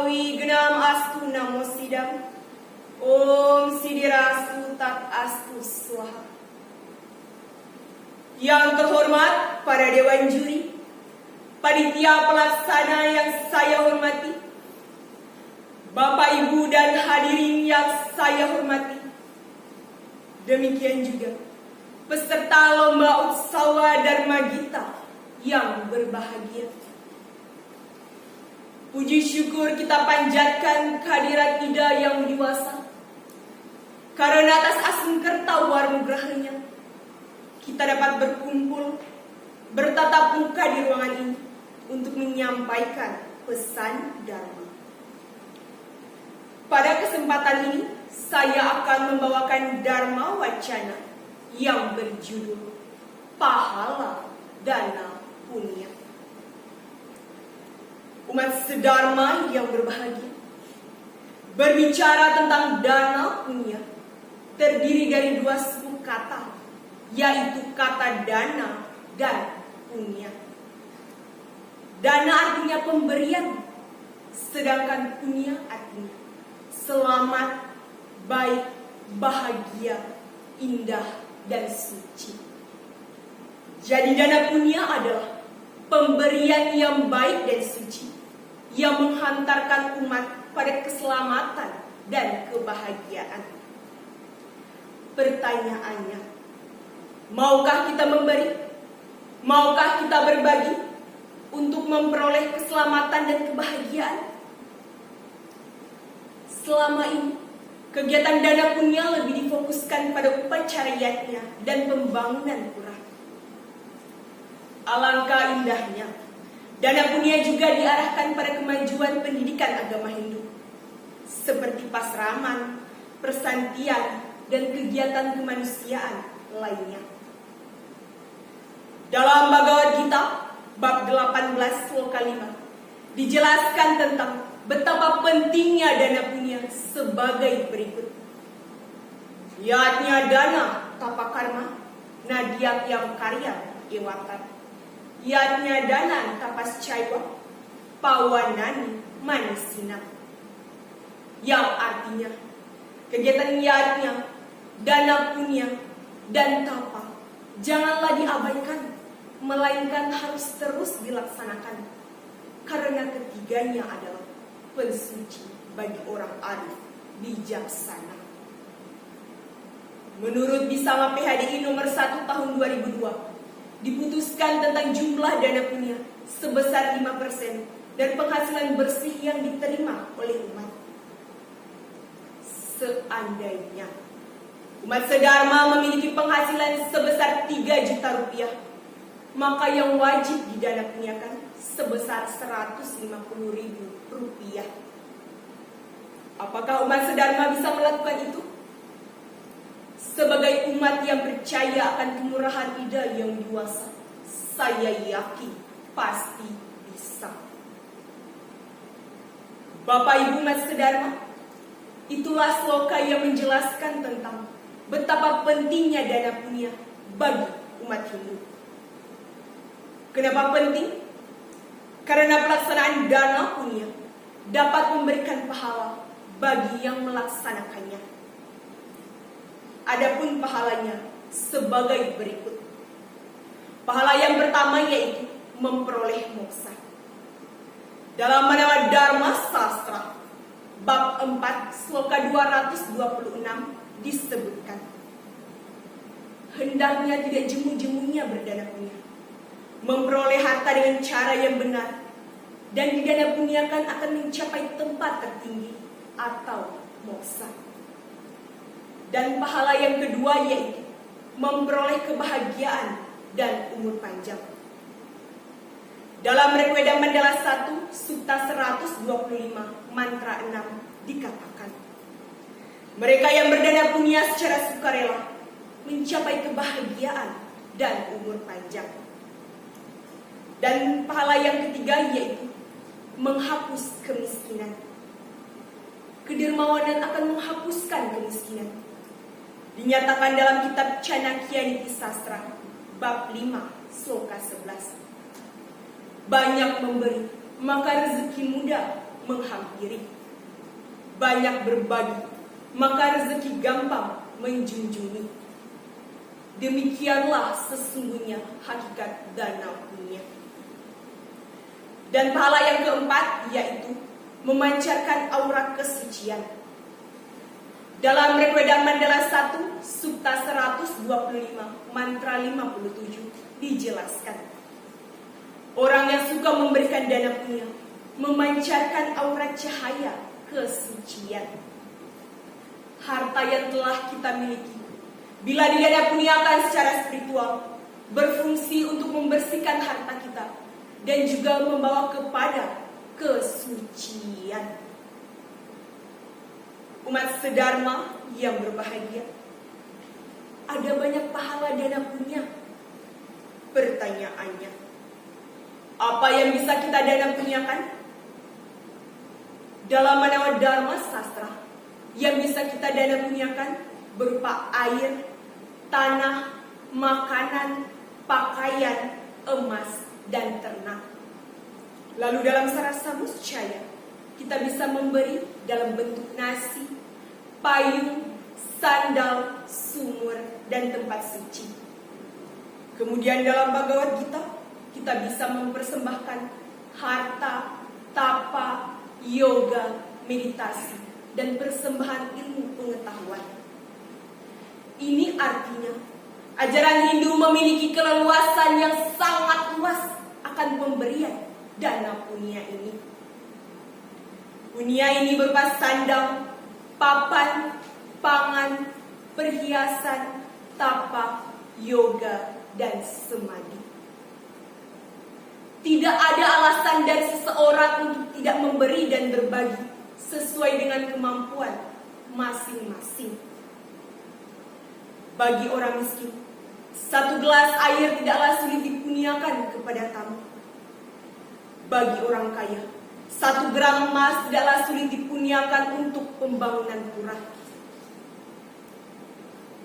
awi genam astu namo sidam. Om sidirastu tat astu swaha. Yang terhormat para dewan juri, panitia pelaksana yang saya hormati, Bapak Ibu dan hadirin yang saya hormati, demikian juga peserta lomba Utsawa Dharma Gita yang berbahagia. Puji syukur kita panjatkan kehadirat Ida yang dewasa, karena atas asmkerta warmugrahanya kita dapat berkumpul, bertatap muka di ruangan ini untuk menyampaikan pesan Dharma. Pada kesempatan ini, saya akan membawakan Dharma Wacana yang berjudul Pahala Dana Punya. Umat sedharma yang berbahagia, berbicara tentang dana punya terdiri dari dua suku kata, yaitu kata dana dan punya. Dana artinya pemberian, sedangkan punya artinya selamat, baik, bahagia, indah, dan suci. Jadi dana punya adalah pemberian yang baik dan suci, yang menghantarkan umat pada keselamatan dan kebahagiaan. Pertanyaannya, maukah kita memberi? Maukah kita berbagi untuk memperoleh keselamatan dan kebahagiaan? Selama ini, kegiatan dana punya lebih difokuskan pada upacariyatnya dan pembangunan pura. Alangkah indahnya, dana punya juga diarahkan pada kemajuan pendidikan agama Hindu, seperti pasraman, persantian, dan kegiatan kemanusiaan lainnya. Dalam Bhagavad Gita, bab 18 sloka 5, dijelaskan tentang betapa pentingnya dana punya sebagai berikut. Yatnya dana tapa karma, nadyak yang karya ewatan. Yatnya dana tapas caiwa, pawanani manisina. Yang artinya, kegiatan yatnya, dana punya, dan tapa janganlah diabaikan, melainkan harus terus dilaksanakan, karena ketiganya adalah pensuci bagi orang arif bijaksana. Menurut Bisama PHDI nomor 1 tahun 2002, diputuskan tentang jumlah dana punya sebesar 5% dan penghasilan bersih yang diterima oleh umat. Seandainya umat sedharma memiliki penghasilan sebesar 3 juta rupiah, maka yang wajib didana punyakan sebesar 150.000 rupiah. Apakah umat sedharma bisa melakukan itu? Sebagai umat yang percaya akan kemurahan Ida yang dewasa, saya yakin pasti bisa. Bapak Ibu umat sedharma, itulah sloka yang menjelaskan tentang betapa pentingnya dana punya bagi umat Hindu. Kenapa penting? Karena pelaksanaan dana punya dapat memberikan pahala bagi yang melaksanakannya. Adapun pahalanya sebagai berikut. Pahala yang pertama yaitu memperoleh moksa. Dalam Manava Dharma Sastra bab 4 sloka 226 disebutkan, hendaknya tidak jemu-jemunya berdana punya, memperoleh harta dengan cara yang benar, dan didana punyakan akan mencapai tempat tertinggi atau moksa. Dan pahala yang kedua yaitu memperoleh kebahagiaan dan umur panjang. Dalam Rekweda Mandala 1, Sutta 125, mantra 6 dikatakan, mereka yang berdana punya secara sukarela mencapai kebahagiaan dan umur panjang. Dan pahala yang ketiga yaitu menghapus kemiskinan. Kedermawanan akan menghapuskan kemiskinan. Dinyatakan dalam kitab Chanakya Niti Sastra bab 5 sloka 11. Banyak memberi, maka rezeki mudah menghampiri. Banyak berbagi, maka rezeki gampang menjunjungi. Demikianlah sesungguhnya hakikat dana punya. Dan pahala yang keempat yaitu memancarkan aura kesucian. Dalam Requiem Mandala 1, Sukta 125, Mantra 57 dijelaskan. Orang yang suka memberikan dana punya memancarkan aura cahaya kesucian. Harta yang telah kita miliki, bila didana puniakan secara spiritual, berfungsi untuk membersihkan harta kita dan juga membawa kepada kesucian. Umat sedharma yang berbahagia, ada banyak pahala dana punya. Pertanyaannya, apa yang bisa kita dana punyakan? Dalam Manawa Dharma Sastra, yang bisa kita dana punyakan berupa air, tanah, makanan, pakaian, emas, dan ternak. Lalu dalam Sarasa Muscaya, kita bisa memberi dalam bentuk nasi, payung, sandal, sumur, dan tempat suci. Kemudian dalam Bhagavad Gita, kita bisa mempersembahkan harta, tapa, yoga, meditasi, dan persembahan ilmu pengetahuan. Ini artinya, ajaran Hindu memiliki keleluasan yang sangat luas akan pemberian dana punya ini. Punya ini berupa sandang, papan, pangan, perhiasan, tapa, yoga, dan semadi. Tidak ada alasan dari seseorang untuk tidak memberi dan berbagi sesuai dengan kemampuan masing-masing. Bagi orang miskin, satu gelas air tidaklah sulit dipunyakan kepada tamu. Bagi orang kaya, 1 gram emas tidaklah sulit dipunyakan untuk pembangunan pura.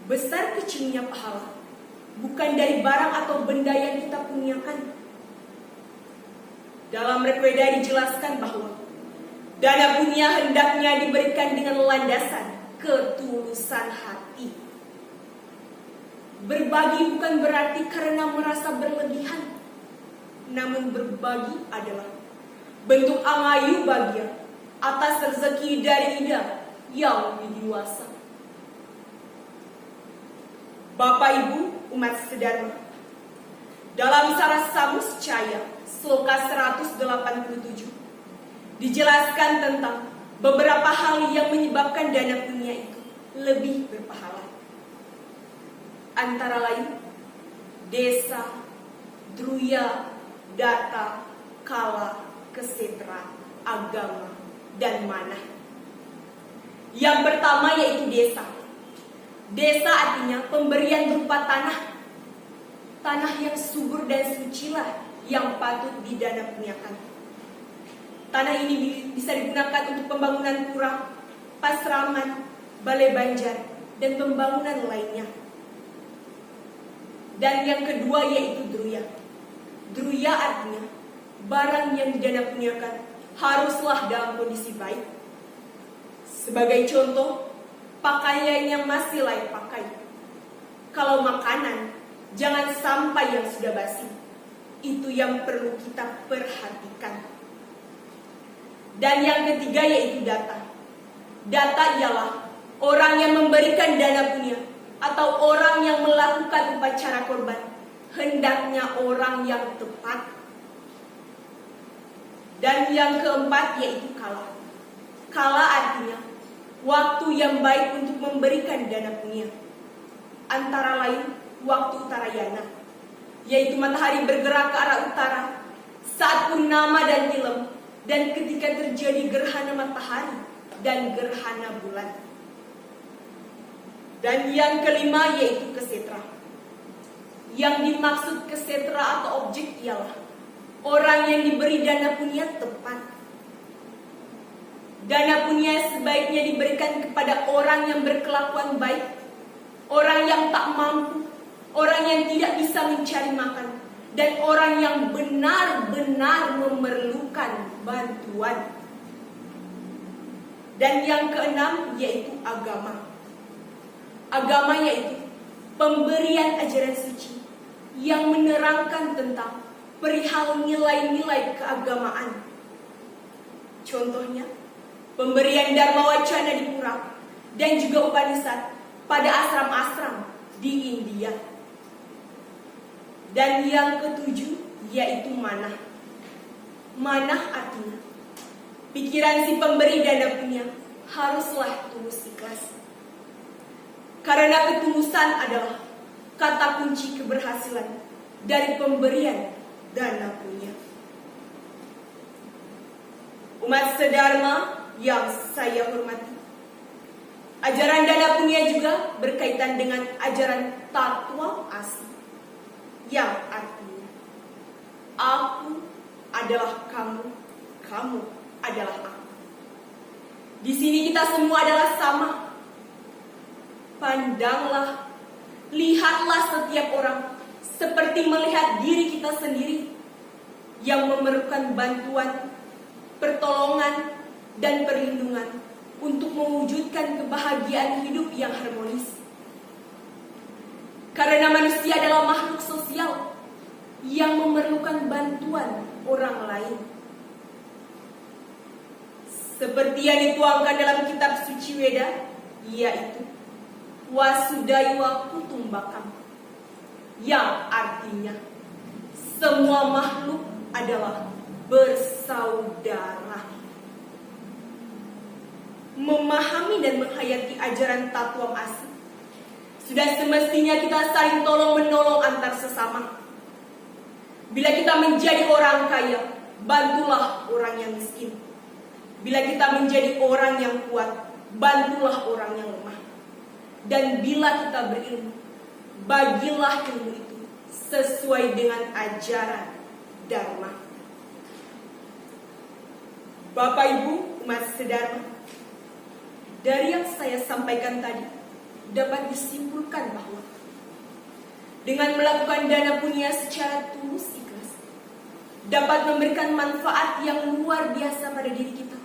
Besar kecilnya pahala bukan dari barang atau benda yang kita punyakan. Dalam Requiem dijelaskan bahwa dana punya hendaknya diberikan dengan landasan ketulusan hati. Berbagi bukan berarti karena merasa berlebihan, namun berbagi adalah bentuk angayu bahagia atas rezeki dari Ida yang widiwasa. Bapak Ibu umat sedharma, dalam Sarasa Muscaya Sloka 187 dijelaskan tentang beberapa hal yang menyebabkan dana punya itu lebih berpahala. Antara lain desa, druya, data, kala, kesetra, agama, dan manah. Yang pertama yaitu desa. Desa artinya pemberian berupa tanah. Tanah yang subur dan sucilah yang patut didana punyakan. Tanah ini bisa digunakan untuk pembangunan pura, pasraman, balai banjar, dan pembangunan lainnya. Dan yang kedua yaitu druya. Druya artinya barang yang didana punyakan haruslah dalam kondisi baik. Sebagai contoh, pakaian yang masih layak pakai. Kalau makanan, jangan sampai yang sudah basi. Itu yang perlu kita perhatikan. Dan yang ketiga yaitu data. Data ialah orang yang memberikan dana punya atau orang yang melakukan upacara korban. Hendaknya orang yang tepat. Dan yang keempat yaitu kala. Kala artinya waktu yang baik untuk memberikan dana punya. Antara lain waktu Uttarayana, yaitu matahari bergerak ke arah utara saat purnama dan tilem, dan ketika terjadi gerhana matahari dan gerhana bulan. Dan yang kelima yaitu kesetra. Yang dimaksud kesetra atau objek ialah orang yang diberi dana punya tepat. Dana punya sebaiknya diberikan kepada orang yang berkelakuan baik, orang yang tak mampu, orang yang tidak bisa mencari makan, dan orang yang benar-benar memerlukan bantuan. Dan yang keenam yaitu agama. Agama yaitu pemberian ajaran suci yang menerangkan tentang perihal nilai-nilai keagamaan. Contohnya, pemberian Dharma Wacana di Pura dan juga Upanishad pada asram-asram di India. Dan yang ketujuh yaitu manah. Manah artinya pikiran si pemberi dana punya haruslah tulus ikhlas. Karena ketulusan adalah kata kunci keberhasilan dari pemberian dana punya. Umat sedharma yang saya hormati, ajaran dana punya juga berkaitan dengan ajaran tatwa asli, yang artinya aku adalah kamu, kamu adalah aku. Di sini kita semua adalah sama. Pandanglah, lihatlah setiap orang seperti melihat diri kita sendiri yang memerlukan bantuan, pertolongan, dan perlindungan untuk mewujudkan kebahagiaan hidup yang harmonis. Karena manusia adalah makhluk sosial yang memerlukan bantuan orang lain. Seperti yang dituangkan dalam kitab suci Weda, yaitu Wasudaiwa Kutumbakam, yang artinya semua makhluk adalah bersaudara. Memahami dan menghayati ajaran Tatwam Asli, sudah semestinya kita saling tolong-menolong antar sesama. Bila kita menjadi orang kaya, bantulah orang yang miskin. Bila kita menjadi orang yang kuat, bantulah orang yang lemah. Dan bila kita berilmu, bagilah ilmu itu sesuai dengan ajaran Dharma. Bapak Ibu umat sedharma, dari yang saya sampaikan tadi dapat disimpulkan bahwa dengan melakukan dana punya secara tulus ikhlas dapat memberikan manfaat yang luar biasa pada diri kita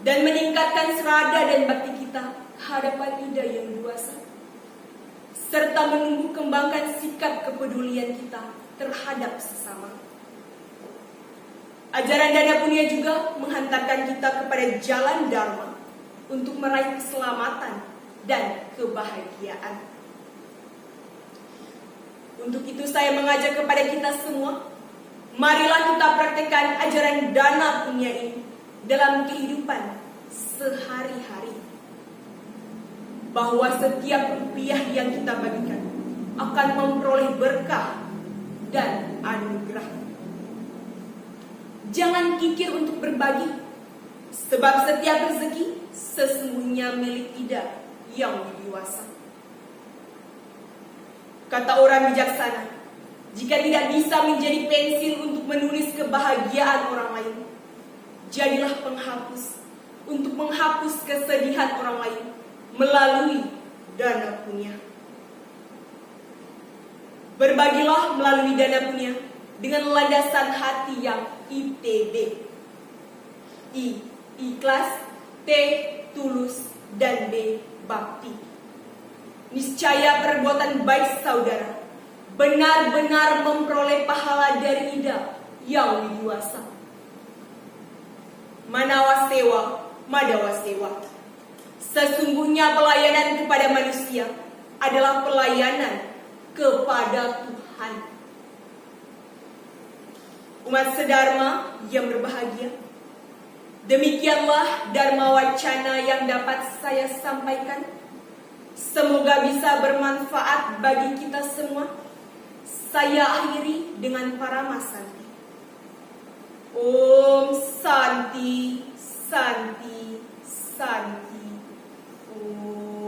dan meningkatkan serada dan bakti kita hadapan Ida yang luas, serta menumbuh kembangkan sikap kepedulian kita terhadap sesama. Ajaran dana punya juga menghantarkan kita kepada jalan Dharma untuk meraih keselamatan dan kebahagiaan. Untuk itu saya mengajak kepada kita semua, marilah kita praktekkan ajaran dana punya ini dalam kehidupan sehari-hari. Bahwa setiap rupiah yang kita bagikan akan memperoleh berkah dan anugerah. Jangan kikir untuk berbagi, sebab setiap rezeki sesungguhnya milik Ida yang widiwasa. Kata orang bijaksana, jika tidak bisa menjadi pensil untuk menulis kebahagiaan orang lain, jadilah penghapus untuk menghapus kesedihan orang lain melalui dana punya. Berbagilah melalui dana punya dengan landasan hati yang ITB. I, ikhlas, T, tulus, dan B, bakti. Niscaya perbuatan baik saudara benar-benar memperoleh pahala dari Ida yang widiwasa. Manawasewa, madawasewa. Sesungguhnya pelayanan kepada manusia adalah pelayanan kepada Tuhan. Umat sedharma yang berbahagia, demikianlah Dharma Wacana yang dapat saya sampaikan. Semoga bisa bermanfaat bagi kita semua. Saya akhiri dengan Parama Santi. Om Santi, Santi, Santi. Om.